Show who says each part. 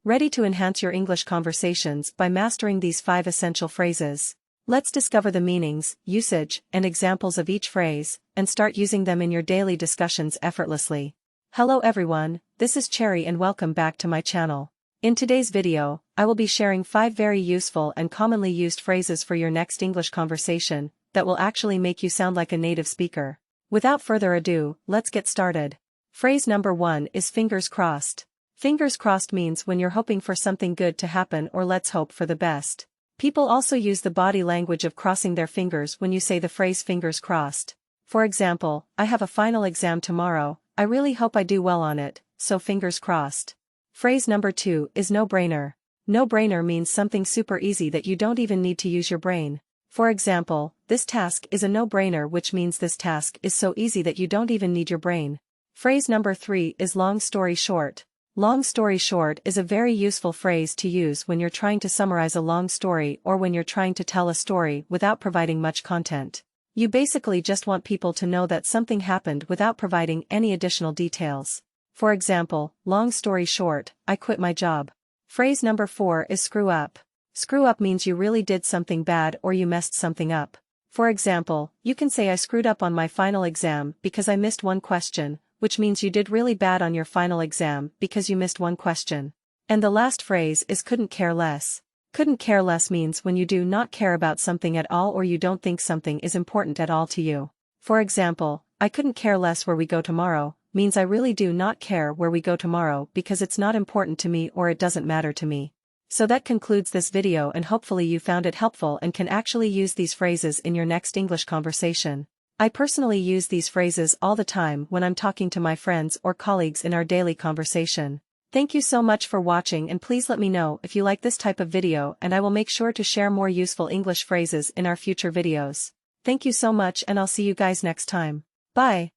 Speaker 1: Ready to enhance your English conversations by mastering these 5 essential phrases. Let's discover the meanings, usage, and examples of each phrase, and start using them in your daily discussions effortlessly. Hello everyone, this is Cherry and welcome back to my channel. In today's video, I will be sharing 5 very useful and commonly used phrases for your next English conversation that will actually make you sound like a native speaker. Without further ado, let's get started. Phrase number 1 is fingers crossed. Fingers crossed means when you're hoping for something good to happen, or let's hope for the best. People also use the body language of crossing their fingers when you say the phrase fingers crossed. For example, I have a final exam tomorrow, I really hope I do well on it, so fingers crossed. Phrase number 2 is no-brainer. No-brainer means something super easy that you don't even need to use your brain. For example, this task is a no-brainer, which means this task is so easy that you don't even need your brain. Phrase number 3 is long story short. Long story short is a very useful phrase to use when you're trying to summarize a long story or when you're trying to tell a story without providing much content. You basically just want people to know that something happened without providing any additional details. For example, long story short, I quit my job. Phrase number 4 is screw up. Screw up means you really did something bad or you messed something up. For example, you can say I screwed up on my final exam because I missed one question, which means you did really bad on your final exam because you missed one question. And the last phrase is couldn't care less. Couldn't care less means when you do not care about something at all or you don't think something is important at all to you. For example, I couldn't care less where we go tomorrow means I really do not care where we go tomorrow because it's not important to me or it doesn't matter to me. So that concludes this video, and hopefully you found it helpful and can actually use these phrases in your next English conversation. I personally use these phrases all the time when I'm talking to my friends or colleagues in our daily conversation. Thank you so much for watching, and please let me know if you like this type of video, and I will make sure to share more useful English phrases in our future videos. Thank you so much, and I'll see you guys next time. Bye.